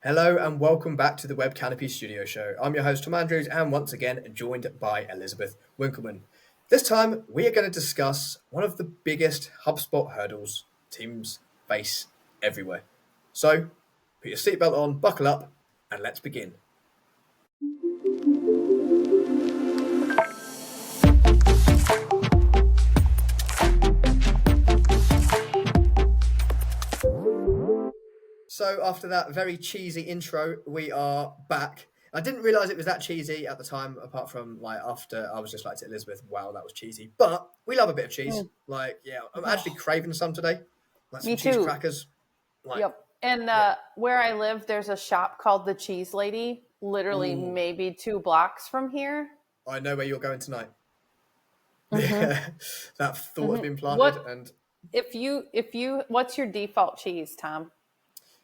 Hello and welcome back to the Web Canopy Studio Show. I'm your host Tom Andrews and once again joined by Elizabeth Winkelman. This time we are going to discuss one of the biggest HubSpot hurdles teams face everywhere. So put your seatbelt on, buckle up, and let's begin. So after that very cheesy intro, we are back. I didn't realise it was that cheesy at the time, apart from like after I was just like to Elizabeth, wow, that was cheesy. But we love a bit of cheese. I'm actually craving some today. Like some Me cheese too. crackers. Yep. And where I live, there's a shop called the Cheese Lady, literally maybe 2 blocks from here. I know where you're going tonight. Yeah, that thought has been planted. What's your default cheese, Tom?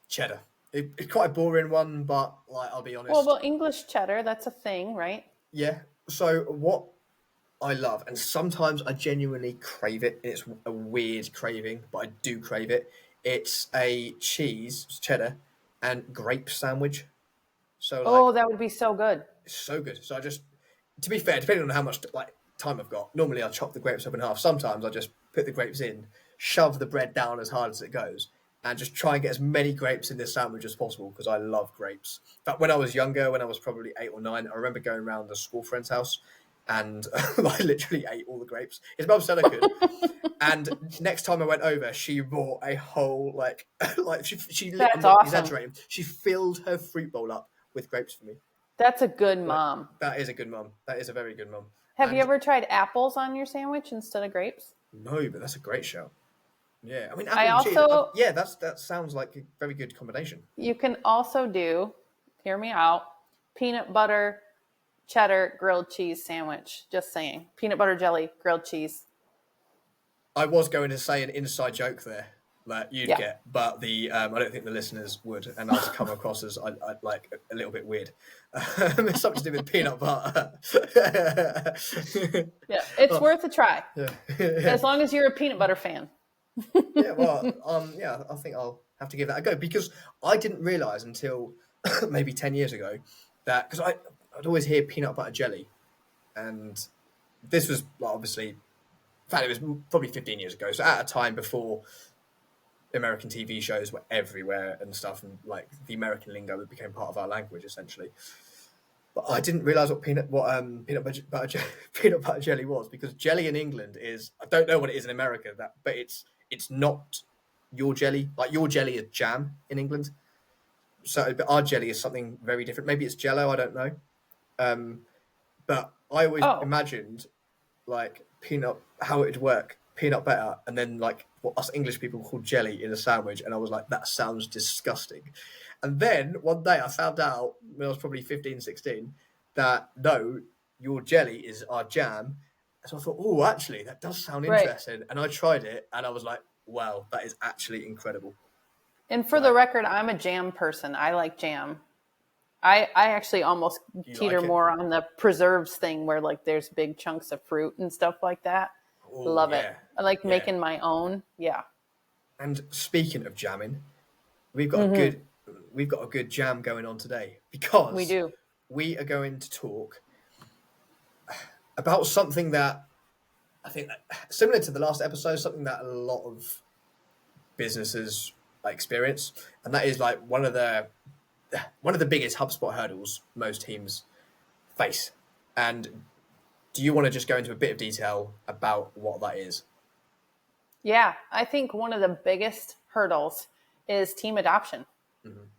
Cheddar. It's quite a boring one, but like I'll be honest. Well, English cheddar, that's a thing, right? Yeah. So what I love, and sometimes I genuinely crave it. It's a weird craving, but I do crave it. It's a cheddar, and grape sandwich. So that would be so good. it's so good. So to be fair, depending on how much time I've got, normally I chop the grapes up in half. Sometimes I just put the grapes in, shove the bread down as hard as it goes, and just try and get as many grapes in this sandwich as possible because I love grapes. In fact, when I was younger, when I was probably 8 or 9, I remember going around a school friend's house and I literally ate all the grapes. His mum said I could. And next time I went over, she bought a whole she That's I'm not awesome. exaggerating. She filled her fruit bowl up with grapes for me. That's a good mom. That is a good mum. That is a very good mum. Have you ever tried apples on your sandwich instead of grapes? No, but that's a great show. Yeah, I mean, that sounds like a very good combination. You can also do, hear me out, peanut butter cheddar grilled cheese sandwich. Just saying. Peanut butter jelly grilled cheese. I was going to say an inside joke there that you'd get, but I don't think the listeners would, and I'd come across as I like a little bit weird. It's something to do with peanut butter. Yeah, it's worth a try. Yeah. As long as you're a peanut butter fan. I think I'll have to give that a go because I didn't realize until maybe 10 years ago that because I'd always hear peanut butter jelly, and this was obviously, in fact, it was probably 15 years ago. So at a time before American TV shows were everywhere and stuff, and like the American lingo became part of our language essentially. But I didn't realize what peanut butter jelly was because jelly in England is, I don't know what it is in America, but it's not your jelly. Like your jelly is jam in England. So, but our jelly is something very different. Maybe it's Jello, I don't know. But I always imagined like how it would work, peanut butter, and then like what us English people call jelly in a sandwich. And I was like, that sounds disgusting. And then one day I found out when I was probably 15, 16, that no, your jelly is our jam. So I thought, oh, actually, that does sound interesting. And I tried it and I was like, wow, that is actually incredible. And for the record, I'm a jam person. I like jam. I actually almost teeter more on the preserves thing where like there's big chunks of fruit and stuff like that. Love it. I like making my own. Yeah. And speaking of jamming, we've got a good jam going on today because we are going to talk about something that I think that, similar to the last episode, something that a lot of businesses experience, and that is like one of the biggest HubSpot hurdles most teams face. And do you want to just go into a bit of detail about what that is? Yeah, I think one of the biggest hurdles is team adoption.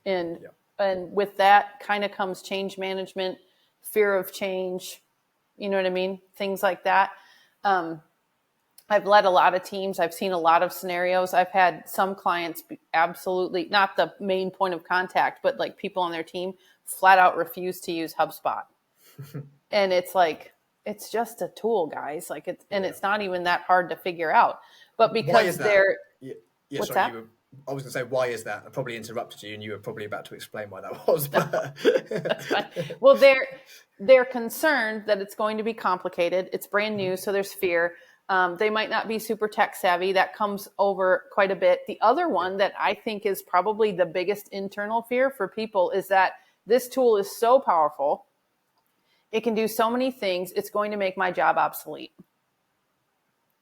And with that kind of comes change management, fear of change, you know what I mean? Things like that. I've led a lot of teams. I've seen a lot of scenarios. I've had some clients be absolutely not the main point of contact, but like people on their team flat out refuse to use HubSpot. And it's like, it's just a tool, guys. Like it's not even that hard to figure out. But because they're what's that? I was going to say, why is that? I probably interrupted you and you were probably about to explain why that was. That's fine. Well, they're concerned that it's going to be complicated. It's brand new, so there's fear. They might not be super tech savvy. That comes over quite a bit. The other one that I think is probably the biggest internal fear for people is that this tool is so powerful. It can do so many things. It's going to make my job obsolete.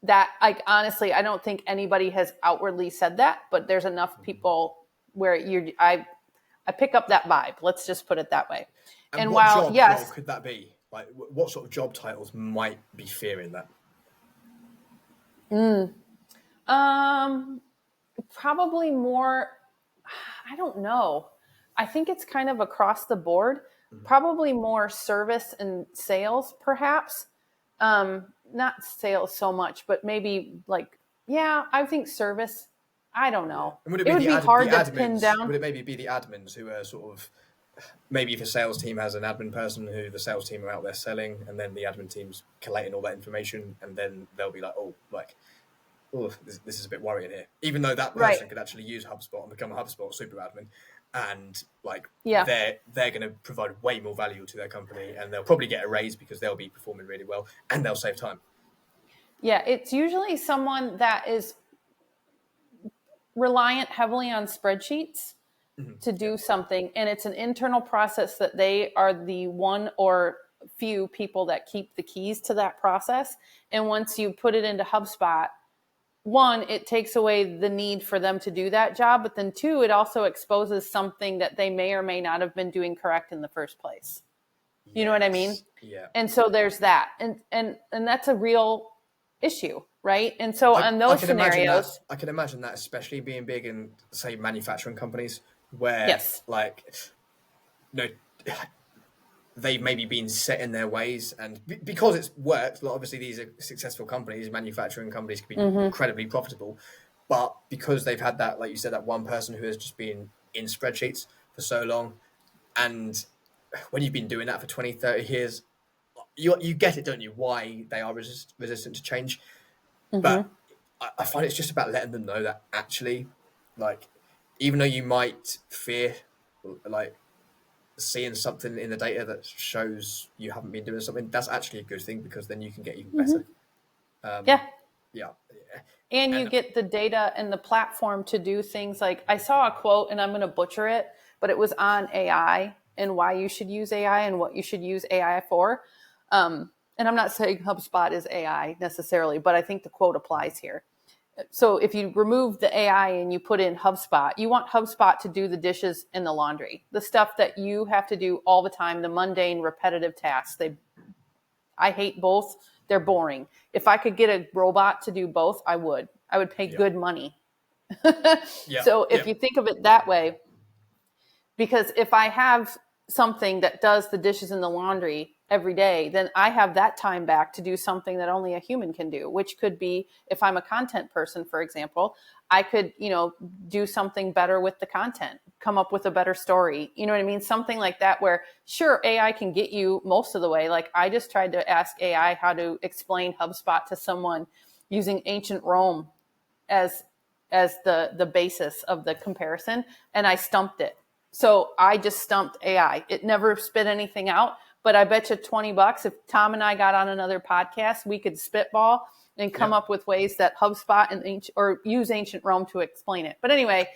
That, like, honestly, I don't think anybody has outwardly said that, but there's enough people where I pick up that vibe. Let's just put it that way. And what job role could that be? Like, what sort of job titles might be fearing that? Probably more, I don't know. I think it's kind of across the board. Probably more service and sales, perhaps. Not sales so much, but maybe like, I think service. I don't know. And would it would be hard to pin down. Would it maybe be the admins who are sort of, maybe if a sales team has an admin person who the sales team are out there selling, and then the admin team's collating all that information, and then they'll be like, this is a bit worrying here. Even though that person could actually use HubSpot and become a HubSpot super admin, and they're going to provide way more value to their company, and they'll probably get a raise because they'll be performing really well, and they'll save time. Yeah, it's usually someone that is reliant heavily on spreadsheets to do something, and it's an internal process that they are the one or few people that keep the keys to that process. And once you put it into HubSpot, one, it takes away the need for them to do that job, but then two, it also exposes something that they may or may not have been doing correct in the first place. You know what I mean? Yeah. And so there's that, and that's a real issue, right? And so on those scenarios, I can imagine that, especially being big in, say, manufacturing companies where they've maybe been set in their ways, and because it's worked, obviously these are successful companies, manufacturing companies can be incredibly profitable, but because they've had that, like you said, that one person who has just been in spreadsheets for so long, and when you've been doing that for 20, 30 years, you get it, don't you, why they are resistant to change. But I find it's just about letting them know that actually, like, even though you might fear, like, seeing something in the data that shows you haven't been doing something, that's actually a good thing, because then you can get even better. And you get the data and the platform to do things like, I saw a quote, and I'm going to butcher it, but it was on AI and why you should use AI and what you should use AI for. And I'm not saying HubSpot is AI necessarily, but I think the quote applies here. So if you remove the AI and you put in HubSpot, you want HubSpot to do the dishes and the laundry, the stuff that you have to do all the time, the mundane, repetitive tasks. I hate both. They're boring. If I could get a robot to do both, I would pay good money. So if you think of it that way, because if I have something that does the dishes and the laundry every day, then I have that time back to do something that only a human can do, which could be, if I'm a content person, for example, I could, do something better with the content, come up with a better story. You know what I mean? Something like that, where sure, AI can get you most of the way. Like, I just tried to ask AI how to explain HubSpot to someone using ancient Rome as the basis of the comparison, and I stumped it. So I just stumped AI. It never spit anything out, but I bet you $20 if Tom and I got on another podcast, we could spitball and come up with ways that HubSpot or use ancient Rome to explain it. But anyway,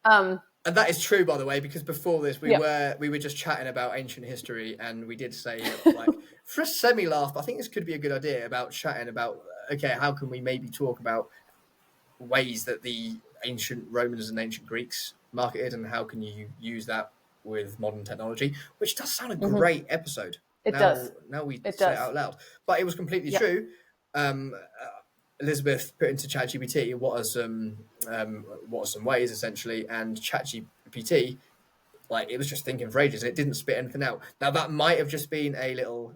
and that is true, by the way, because before this we were just chatting about ancient history, and we did say, like, for a semi-laugh, I think this could be a good idea about chatting about, okay, how can we maybe talk about ways that the ancient Romans and ancient Greeks marketed, and how can you use that with modern technology, which does sound a great episode. It does. Now we say it out loud. But it was completely true. Elizabeth put into ChatGPT what are some ways, essentially, and ChatGPT, like, it was just thinking for ages and it didn't spit anything out. Now that might have just been a little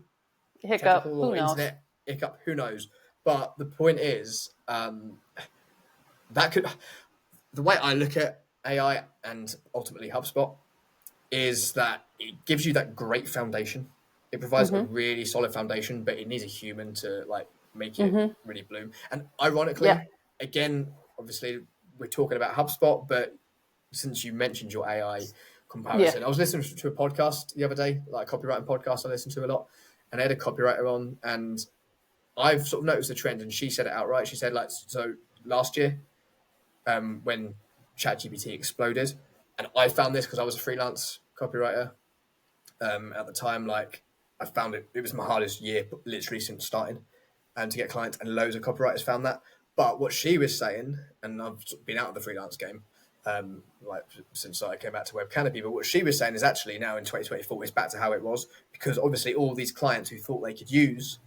hiccup, who knows? Internet hiccup, who knows? But the point is, the way I look at AI and ultimately HubSpot is that it gives you that great foundation. It provides a really solid foundation, but it needs a human to, like, make it really bloom. And ironically, again, obviously we're talking about HubSpot, but since you mentioned your AI comparison, I was listening to a podcast the other day, like a copywriting podcast I listen to a lot, and I had a copywriter on, and I've sort of noticed the trend, and she said it outright. She said, like, so last year, when ChatGPT exploded, and I found this because I was a freelance copywriter at the time. Like, I found it was my hardest year, literally since starting, and to get clients, and loads of copywriters found that. But what she was saying, and I've been out of the freelance game, like since I came back to Web Canopy, but what she was saying is actually now in 2024, it's back to how it was, because obviously all these clients who thought they could use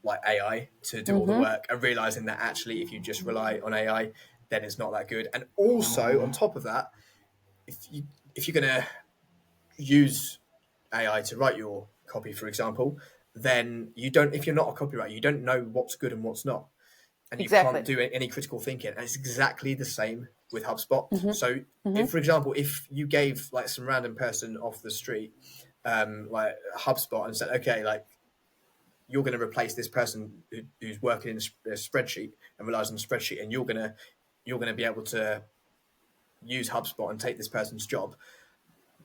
like AI to do all the work are realizing that actually if you just rely on AI, then it's not that good. And also on top of that, if you're gonna use AI to write your copy, for example, then you don't, if you're not a copywriter, you don't know what's good and what's not, and you can't Exactly. do any critical thinking. And it's exactly the same with HubSpot. Mm-hmm. So Mm-hmm. if, for example, if you gave like some random person off the street like HubSpot and said, okay, like, you're going to replace this person who's working in a spreadsheet and relies on a spreadsheet, and you're going to be able to use HubSpot and take this person's job.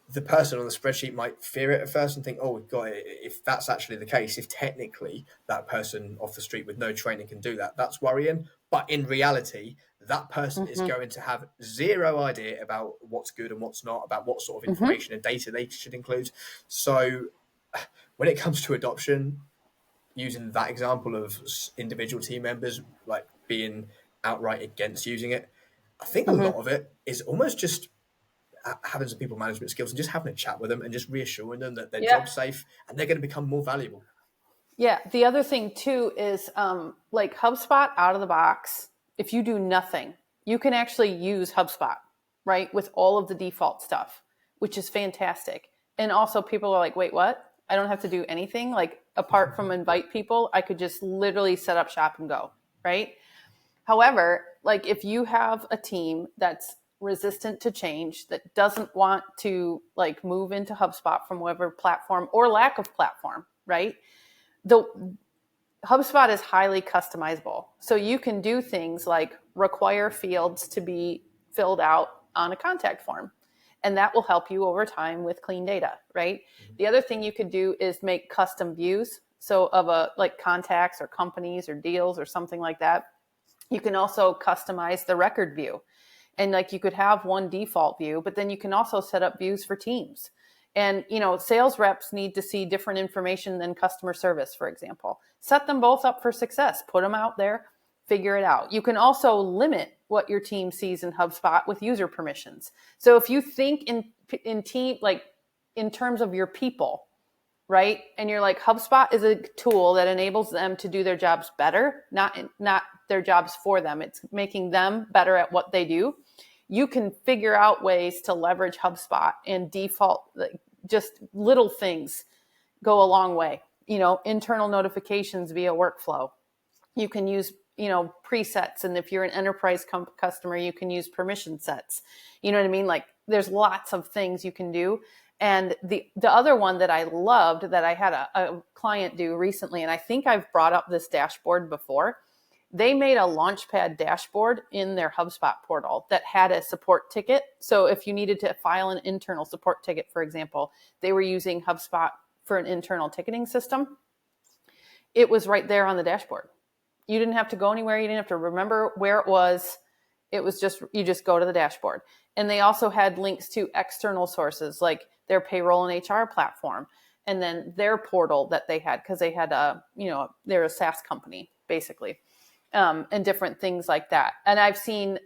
The person on the spreadsheet might fear it at first and think, oh god, if that's actually the case, if technically that person off the street with no training can do that, that's worrying. But in reality, that person is Mm-hmm. going to have zero idea about what's good and what's not, about what sort of Mm-hmm. information and data they should include. So when it comes to adoption, using that example of individual team members like being outright against using it, I think a Mm-hmm. lot of it is almost just having some people management skills and just having a chat with them and just reassuring them that their Yeah. job's safe and they're going to become more valuable. Yeah. The other thing too is like HubSpot out of the box. If you do nothing, you can actually use HubSpot, right? With all of the default stuff, which is fantastic. And also people are like, wait, what? I don't have to do anything. Like apart from invite people, I could just literally set up shop and go, right? However, like if you have a team that's resistant to change, that doesn't want to like move into HubSpot from whatever platform or lack of platform, right? The HubSpot is highly customizable. So you can do things like require fields to be filled out on a contact form. And that will help you over time with clean data, right? Mm-hmm. The other thing you could do is make custom views. So of a like contacts or companies or deals or something like that. You can also customize the record view. And like you could have one default view, but then you can also set up views for teams. And, you know, sales reps need to see different information than customer service, for example. Set them both up for success. Put them out there, figure it out. You can also limit what your team sees in HubSpot with user permissions. So if you think in team, like in terms of your people, right? And you're like, HubSpot is a tool that enables them to do their jobs better, not their jobs for them. It's making them better at what they do. You can figure out ways to leverage HubSpot and default, just little things go a long way. You know, internal notifications via workflow. You can use, you know, presets. And if you're an enterprise customer, you can use permission sets. You know what I mean? Like there's lots of things you can do. And the other one that I loved that I had a client do recently, and I think I've brought up this dashboard before, they made a Launchpad dashboard in their HubSpot portal that had a support ticket. So if you needed to file an internal support ticket, for example, they were using HubSpot for an internal ticketing system. It was right there on the dashboard. You didn't have to go anywhere. You didn't have to remember where it was. It was just, you just go to the dashboard. And they also had links to external sources like their payroll and HR platform, and then their portal that they had, because they had they're a SaaS company basically, and different things like that. And I've seen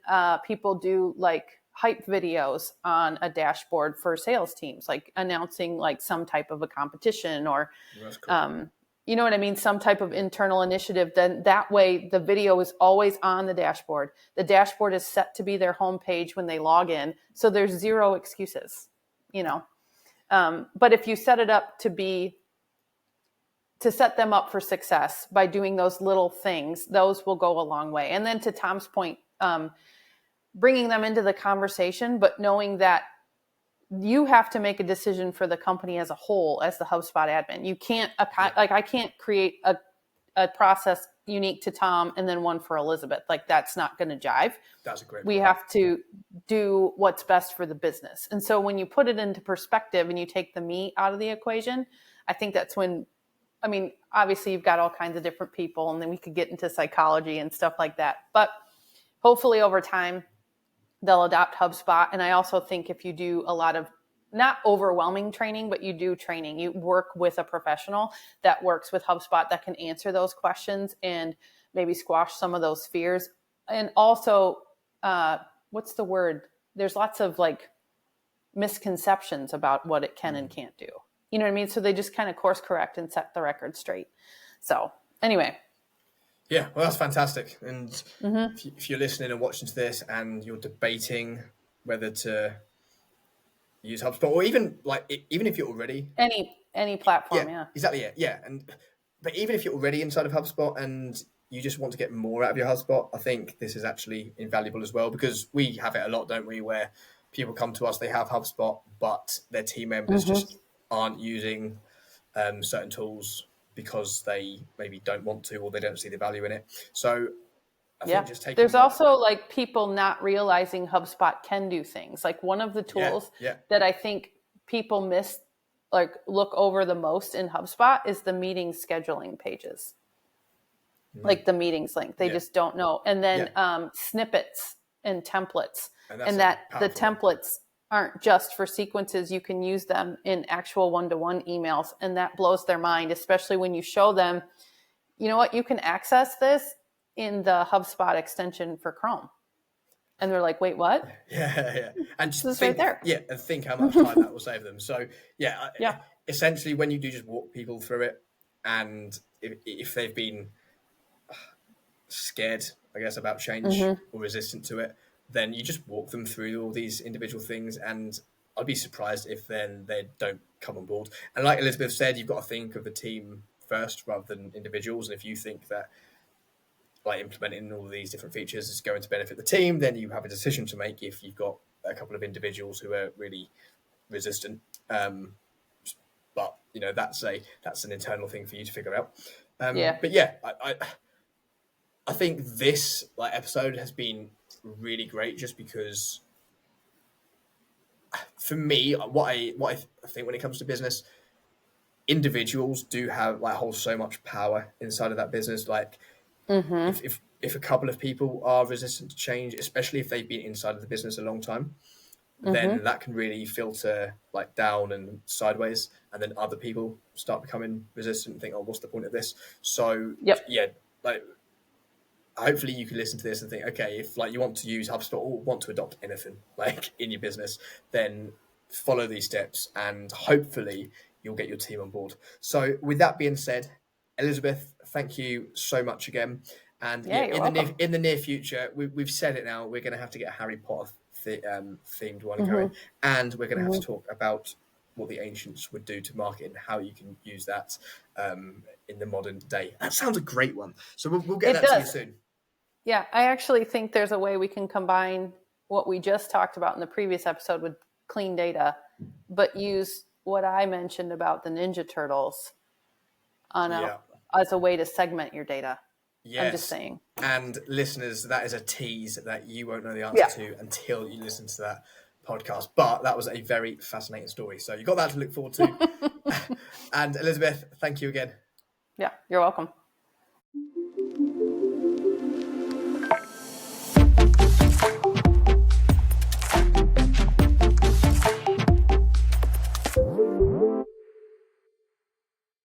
people do like hype videos on a dashboard for sales teams, like announcing like some type of a competition or, That's cool. you know what I mean? Some type of internal initiative. Then that way the video is always on the dashboard. The dashboard is set to be their homepage when they log in. So there's zero excuses, you know? But if you set it up to set them up for success by doing those little things, those will go a long way. And then to Tom's point, bringing them into the conversation, but knowing that you have to make a decision for the company as a whole as the HubSpot admin. You can't, like I can't create a process unique to Tom and then one for Elizabeth. Like that's not going to jive. That's a great point. We have to do what's best for the business. And so when you put it into perspective and you take the me out of the equation, I think that's when I mean, obviously you've got all kinds of different people, and then we could get into psychology and stuff like that. But hopefully over time, they'll adopt HubSpot. And I also think if you do a lot of not overwhelming training, but you do training, you work with a professional that works with HubSpot that can answer those questions and maybe squash some of those fears. And also, what's the word? There's lots of like misconceptions about what it can and can't do. You know what I mean? So they just kind of course correct and set the record straight. So anyway. Yeah, well, that's fantastic. And if you're listening and watching to this and you're debating whether to use HubSpot, or even if you're already any platform, yeah. Exactly, yeah. But even if you're already inside of HubSpot and you just want to get more out of your HubSpot, I think this is actually invaluable as well, because we have it a lot, don't we, where people come to us, they have HubSpot, but their team members just aren't using certain tools because they maybe don't want to, or they don't see the value in it. So I think just taking there's also like people not realizing HubSpot can do things. Like one of the tools that I think people miss, like look over the most in HubSpot, is the meeting scheduling pages. Like the meetings link. They just don't know. And then snippets and templates. And that the templates aren't just for sequences. You can use them in actual one-to-one emails. And that blows their mind, especially when you show them, you know what, you can access this in the HubSpot extension for Chrome. And they're like, wait, what? Yeah. And just this think, right there. Yeah, and think how much time that will save them. So essentially when you do just walk people through it, and if they've been scared, I guess, about change or resistant to it, then you just walk them through all these individual things, and I'd be surprised if then they don't come on board. And like Elizabeth said, you've got to think of the team first rather than individuals. And if you think that like implementing all of these different features is going to benefit the team, then you have a decision to make if you've got a couple of individuals who are really resistant. But you know, that's an internal thing for you to figure out. But yeah, I think this episode has been really great, just because for me, what I think when it comes to business, individuals do have hold so much power inside of that business. Like if a couple of people are resistant to change, especially if they've been inside of the business a long time, then that can really filter down and sideways, and then other people start becoming resistant and think, oh, what's the point of this? So hopefully you can listen to this and think, okay, if you want to use HubSpot or want to adopt anything in your business, then follow these steps and hopefully you'll get your team on board. So with that being said, Elizabeth, thank you so much again. And in the near future, we've said it now, we're going to have to get a Harry Potter themed one going, and we're going to have to talk about what the ancients would do to market and how you can use that in the modern day. That sounds a great one. So we'll get that to you soon. Yeah, I actually think there's a way we can combine what we just talked about in the previous episode with clean data, but use what I mentioned about the Ninja Turtles as a way to segment your data. Yes. I'm just saying. And listeners, that is a tease that you won't know the answer to until you listen to that podcast. But that was a very fascinating story. So you got that to look forward to. And Elizabeth, thank you again. Yeah, you're welcome.